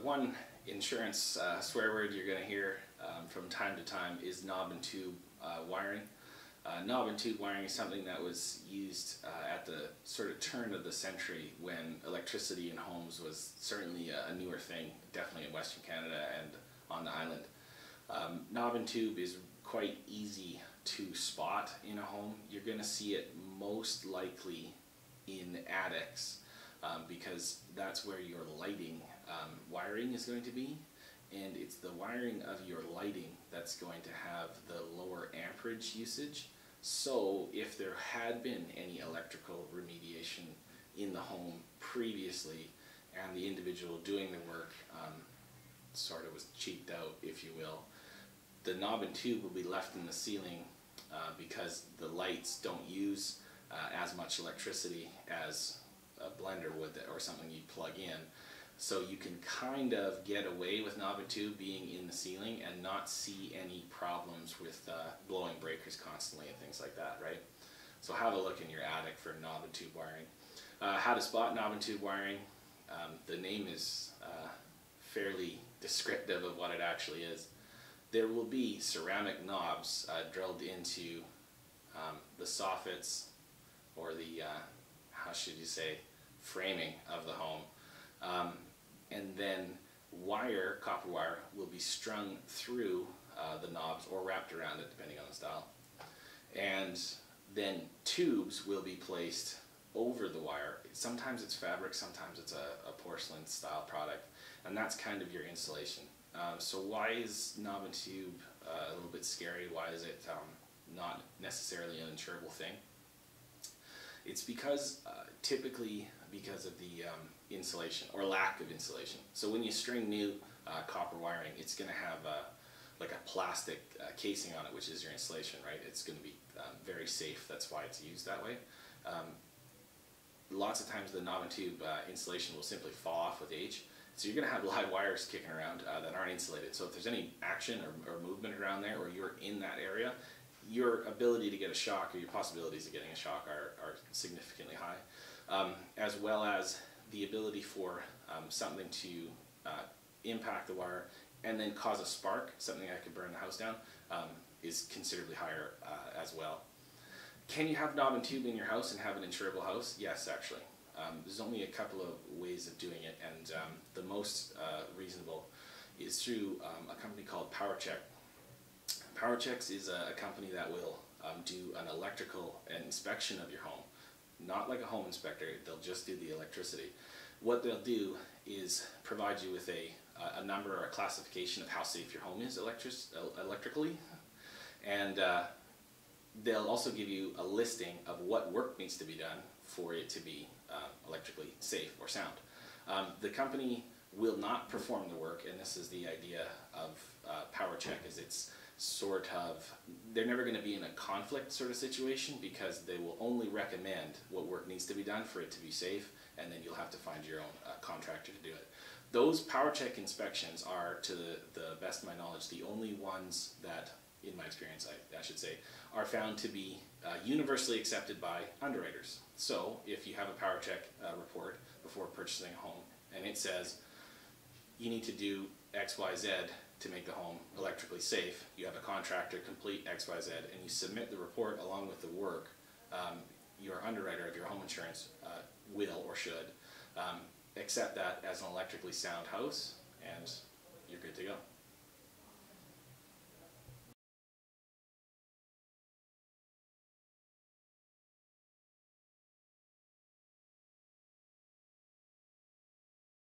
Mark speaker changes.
Speaker 1: One insurance swear word you're going to hear from time to time is knob and tube wiring. Knob and tube wiring is something that was used at the sort of turn of the century when electricity in homes was certainly a newer thing, definitely in Western Canada and on the island. Knob and tube is quite easy to spot in a home. You're going to see it most likely in attics because that's where your lighting wiring is going to be, and it's the wiring of your lighting that's going to have the lower amperage usage. So if there had been any electrical remediation in the home previously and the individual doing the work sort of was cheaped out, if you will, the knob and tube will be left in the ceiling because the lights don't use as much electricity as a blender would or something you plug in. So you can kind of get away with knob and tube being in the ceiling and not see any problems with blowing breakers constantly and things like that, right? So have a look in your attic for knob and tube wiring. How to spot knob and tube wiring. The name is fairly descriptive of what it actually is. There will be ceramic knobs drilled into the soffits or the, how should you say, framing of the home. And then wire, copper wire, will be strung through the knobs or wrapped around it depending on the style. And then tubes will be placed over the wire. Sometimes it's fabric, sometimes it's a porcelain style product, and that's kind of your insulation. So why is knob and tube a little bit scary? Why is it not necessarily an insurable thing? It's because typically because of the insulation or lack of insulation. So when you string new copper wiring, it's going to have like a plastic casing on it, which is your insulation, right? It's going to be very safe. That's why it's used that way. Lots of times the knob and tube insulation will simply fall off with age. So you're going to have live wires kicking around that aren't insulated. So if there's any action or movement around there, or you're in that area, your ability to get a shock or your possibilities of getting a shock are significantly high, as well as the ability for something to impact the wire and then cause a spark, something that could burn the house down, is considerably higher as well. Can you have knob and tube in your house and have an insurable house? Yes, actually. There's only a couple of ways of doing it, and the most reasonable is through a company called PowerCheck. PowerChecks is a company that will do an electrical inspection of your home. Not like a home inspector, they'll just do the electricity. What they'll do is provide you with a number or a classification of how safe your home is electrically, and they'll also give you a listing of what work needs to be done for it to be electrically safe or sound. The company will not perform the work, and this is the idea of PowerCheck, is it's sort of, they're never going to be in a conflict sort of situation because they will only recommend what work needs to be done for it to be safe, and then you'll have to find your own contractor to do it. Those PowerCheck inspections are, to the best of my knowledge, the only ones that, in my experience I should say, are found to be universally accepted by underwriters. So if you have a PowerCheck report before purchasing a home and it says you need to do X, Y, Z to make the home electrically safe, you have a contractor complete X, Y, Z, and you submit the report along with the work, your underwriter of your home insurance will or should accept that as an electrically sound house, and you're good to go.